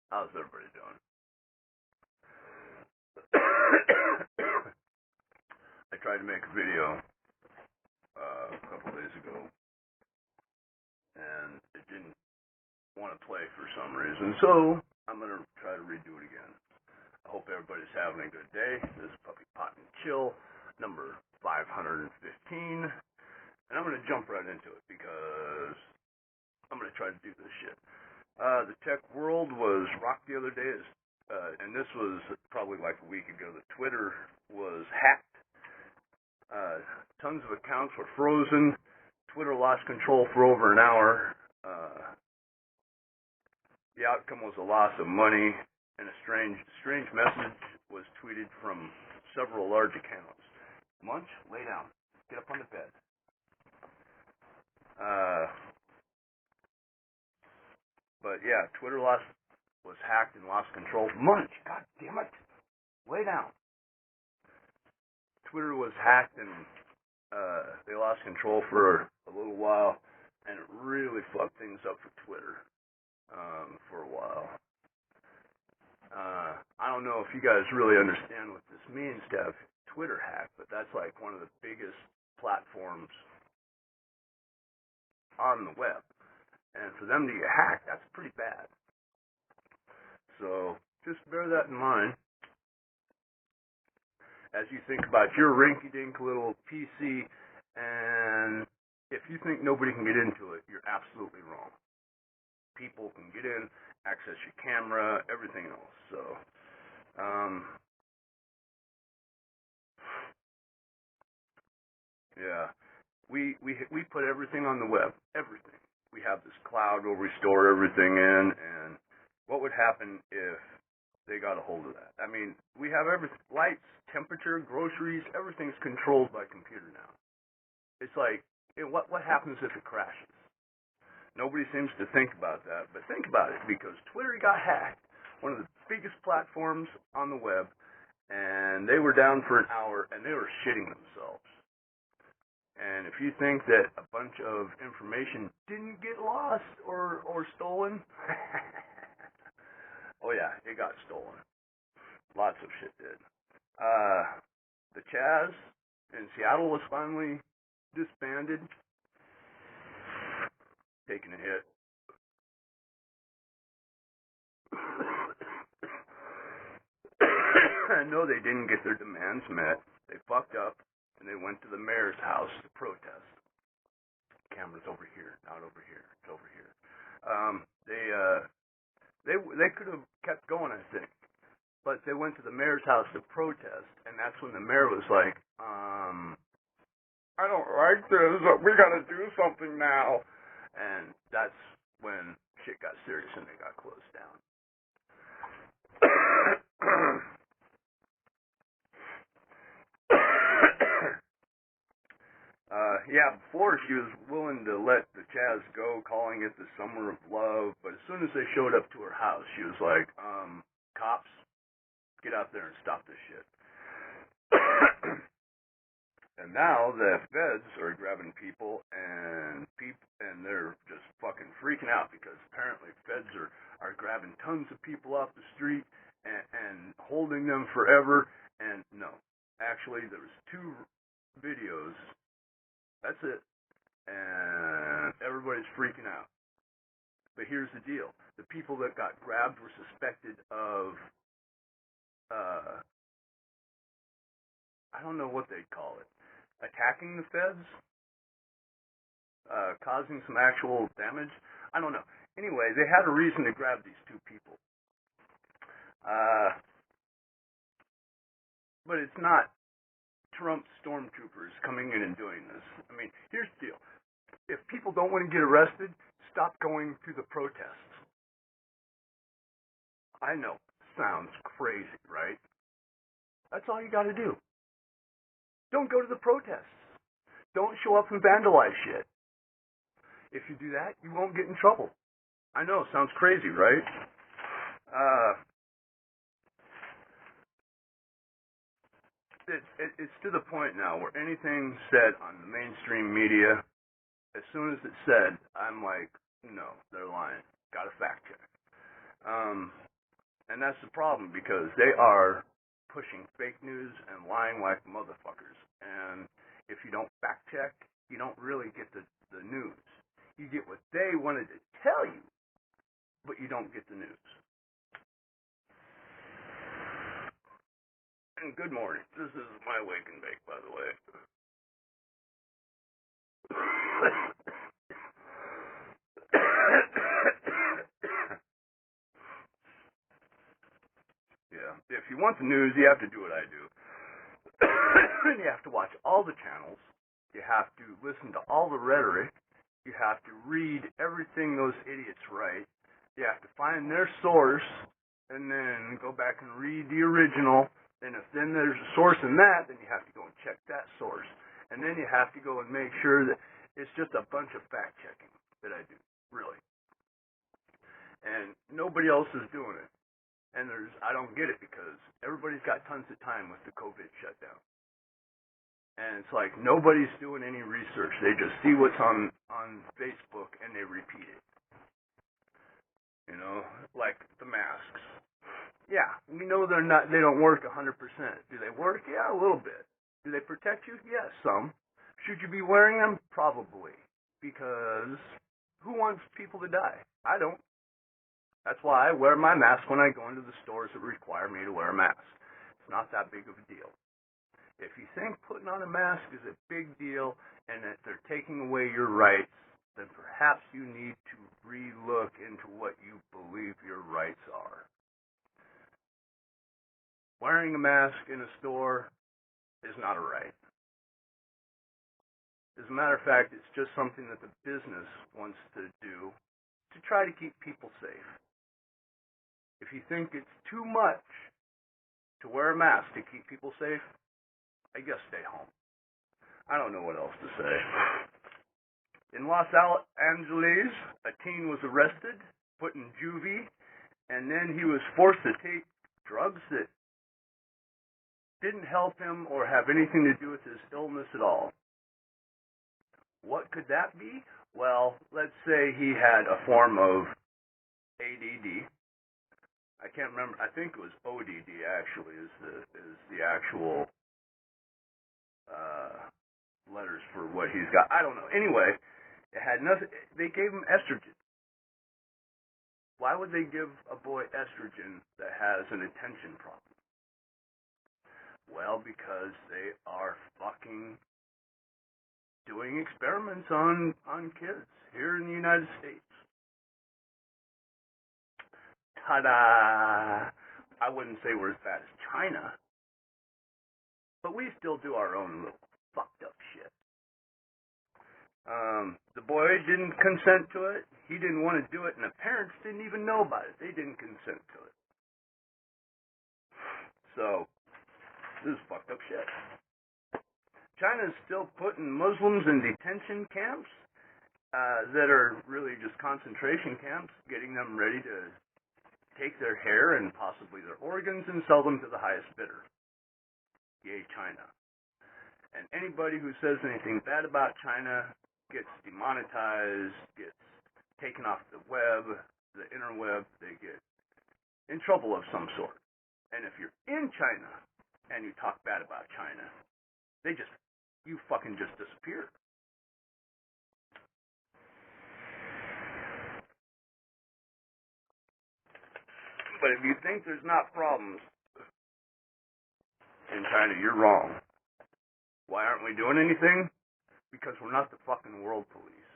How's everybody doing? I tried to make a video a couple days ago, and it didn't want to play for some reason, so I'm going to try to redo it again. I hope everybody's having a good day. This is Puppy Pot and Chill, number 515, and I'm going to jump right into it because I'm going to try to do this shit. The tech world was rocked the other day, and this was probably like a week ago, that Twitter was hacked. Tons of accounts were frozen. Twitter lost control for over an hour. The outcome was a loss of money, and a strange message was tweeted from several large accounts. Munch, lay down. Get up on the bed. But yeah, Twitter was hacked and lost control. Munch, god damn it. Lay down. Twitter was hacked and they lost control for a little while, and it really fucked things up for Twitter for a while. I don't know if you guys really understand what this means to have Twitter hacked, but that's like one of the biggest platforms on the web. And for them to get hacked, that's pretty bad. So just bear that in mind as you think about your rinky-dink little PC, and if you think nobody can get into it, you're absolutely wrong. People can get in, access your camera, everything else. So, yeah, we put everything on the web, everything. We have this cloud where we store everything in, and what would happen if they got a hold of that? I mean, we have everything, lights, temperature, groceries, everything's controlled by computer now. It's like, what happens if it crashes? Nobody seems to think about that, but think about it, because Twitter got hacked, one of the biggest platforms on the web, and they were down for an hour, and they were shitting themselves. And if you think that a bunch of information didn't get lost or stolen, oh yeah, it got stolen. Lots of shit did. The Chaz in Seattle was finally disbanded, taking a hit. No, they didn't get their demands met. They fucked up, and they went to the mayor's house to protest. Camera's over here, not over here. It's over here. They could have kept going, I think. But they went to the mayor's house to protest, and that's when the mayor was like, I don't like this. We gotta do something now. And that's when shit got serious and they got closed down. Yeah, before she was willing to let the Chaz go, calling it the summer of love, but as soon as they showed up to her house, she was like, cops, get out there and stop this shit. And now the feds are grabbing people, and they're just fucking freaking out, because apparently feds are grabbing tons of people off the street and holding them forever. And no, actually there was 2 videos. That's it. And everybody's freaking out. But here's the deal. The people that got grabbed were suspected of, I don't know what they'd call it, attacking the feds, causing some actual damage. I don't know. Anyway, they had a reason to grab these 2 people. But it's not Trump stormtroopers coming in and doing this. I mean, here's the deal. If people don't want to get arrested, stop going to the protests. I know, sounds crazy, right? That's all you gotta do. Don't go to the protests. Don't show up and vandalize shit. If you do that, you won't get in trouble. I know, sounds crazy, right? It's to the point now where anything said on the mainstream media, as soon as it's said, I'm like, no, they're lying. Got to fact check. And that's the problem, because they are pushing fake news and lying like motherfuckers. And if you don't fact check, you don't really get the news. You get what they wanted to tell you, but you don't get the news. And good morning. This is my wake and bake, by the way. Yeah. If you want the news, you have to do what I do. You have to watch all the channels. You have to listen to all the rhetoric. You have to read everything those idiots write. You have to find their source and then go back and read the original. And if then there's a source in that, then you have to go and check that source. And then you have to go and make sure that it's just a bunch of fact checking that I do, really. And nobody else is doing it. And I don't get it, because everybody's got tons of time with the COVID shutdown. And it's like nobody's doing any research. They just see what's on Facebook and they repeat it. You know, like the masks. Yeah, we know they don't work 100%. Do they work? Yeah, a little bit. Do they protect you? Yes, some. Should you be wearing them? Probably. Because who wants people to die? I don't. That's why I wear my mask when I go into the stores that require me to wear a mask. It's not that big of a deal. If you think putting on a mask is a big deal and that they're taking away your rights, then perhaps you need to re-look into what you believe your rights are. Wearing a mask in a store is not a right. As a matter of fact, it's just something that the business wants to do to try to keep people safe. If you think it's too much to wear a mask to keep people safe, I guess stay home. I don't know what else to say. In Los Angeles, a teen was arrested, put in juvie, and then he was forced to take drugs that didn't help him or have anything to do with his illness at all. What could that be? Well, let's say he had a form of ADD. I can't remember. I think it was ODD actually is the actual letters for what he's got. I don't know. Anyway, it had nothing. They gave him estrogen. Why would they give a boy estrogen that has an attention problem? Well, because they are fucking doing experiments on kids here in the United States. Ta-da! I wouldn't say we're as bad as China, but we still do our own little fucked up shit. The boy didn't consent to it. He didn't want to do it, and the parents didn't even know about it. They didn't consent to it. So, this is fucked up shit. China's still putting Muslims in detention camps that are really just concentration camps, getting them ready to take their hair and possibly their organs and sell them to the highest bidder. Yay, China. And anybody who says anything bad about China gets demonetized, gets taken off the web, the interweb. They get in trouble of some sort. And if you're in China and you talk bad about China, you fucking just disappear. But if you think there's not problems in China, you're wrong. Why aren't we doing anything? Because we're not the fucking world police.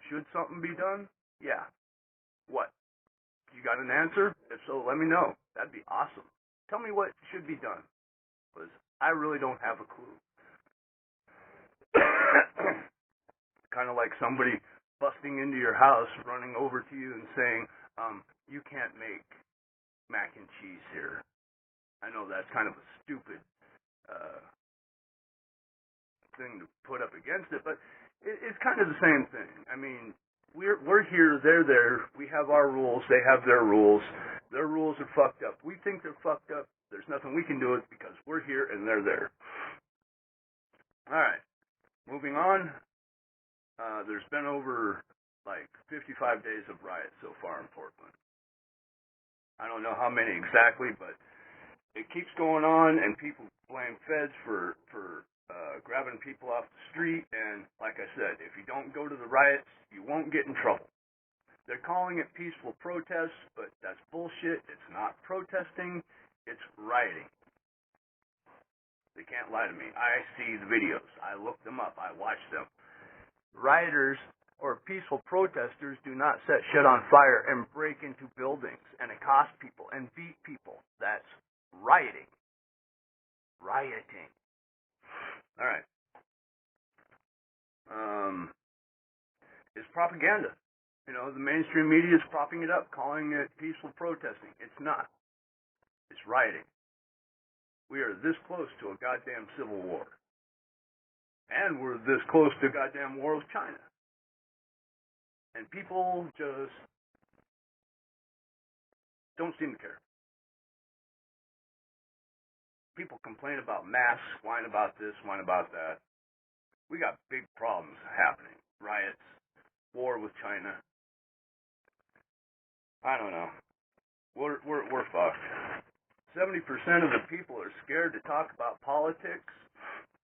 Should something be done? Yeah. What? You got an answer? If so, let me know. That'd be awesome. Tell me what should be done. Because I really don't have a clue. Kind of like somebody busting into your house, running over to you and saying, you can't make mac and cheese here. I know that's kind of a stupid thing to put up against it, but it's kind of the same thing. I mean, we're here, they're there. We have our rules, they have their rules. Their rules are fucked up. We think they're fucked up. There's nothing we can do it because we're here and they're there. All right, moving on. There's been over 55 days of riots so far in Portland. I don't know how many exactly, but it keeps going on, and people blame feds for grabbing people off the street. And like I said, if you don't go to the riots, you won't get in trouble. They're calling it peaceful protests, but that's bullshit. It's not protesting, it's rioting. They can't lie to me. I see the videos. I look them up. I watch them. Rioters or peaceful protesters do not set shit on fire and break into buildings and accost people and beat people. That's rioting. Rioting. All right. It's propaganda. You know, the mainstream media is propping it up, calling it peaceful protesting. It's not. It's rioting. We are this close to a goddamn civil war. And we're this close to a goddamn war with China. And people just don't seem to care. People complain about masks, whine about this, whine about that. We got big problems happening. Riots, war with China. I don't know. We're fucked. 70% of the people are scared to talk about politics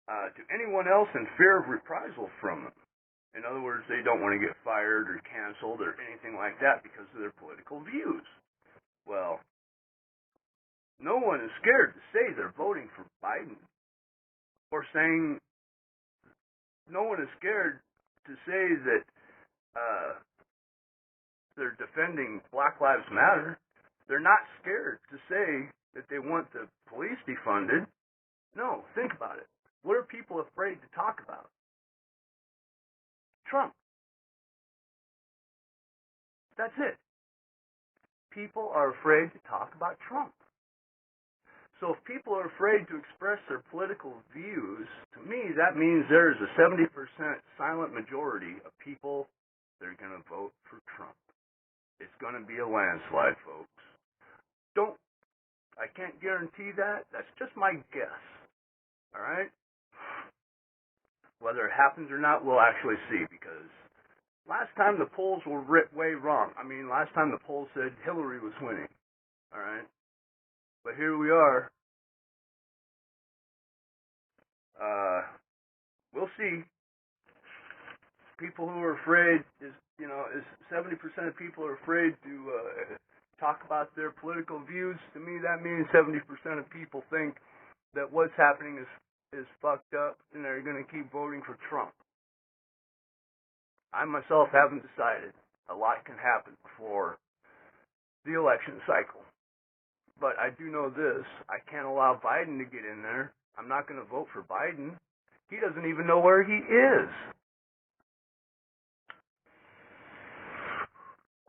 to anyone else in fear of reprisal from them. In other words, they don't want to get fired or canceled or anything like that because of their political views. Well, no one is scared to say they're voting for Biden, or saying, no one is scared to say that they're defending Black Lives Matter. They're not scared to say that they want the police defunded. No, think about it. What are people afraid to talk about? Trump. That's it. People are afraid to talk about Trump. So if people are afraid to express their political views, to me that means there is a 70% silent majority of people that are going to vote for Trump. It's going to be a landslide, folks. I can't guarantee that. That's just my guess. All right? Whether it happens or not, we'll actually see, because last time the polls were way wrong. I mean, last time the polls said Hillary was winning. All right? But here we are. We'll see. People who are afraid is 70% of people are afraid to talk about their political views. To me, that means 70% of people think that what's happening is fucked up, and they're going to keep voting for Trump. I myself haven't decided. A lot can happen before the election cycle. But I do know this. I can't allow Biden to get in there. I'm not going to vote for Biden. He doesn't even know where he is.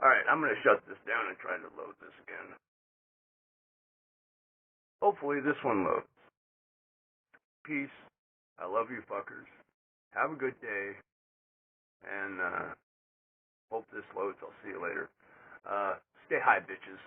All right, I'm going to shut this down and try to load this again. Hopefully this one loads. Peace. I love you fuckers. Have a good day. And hope this loads. I'll see you later. Stay high, bitches.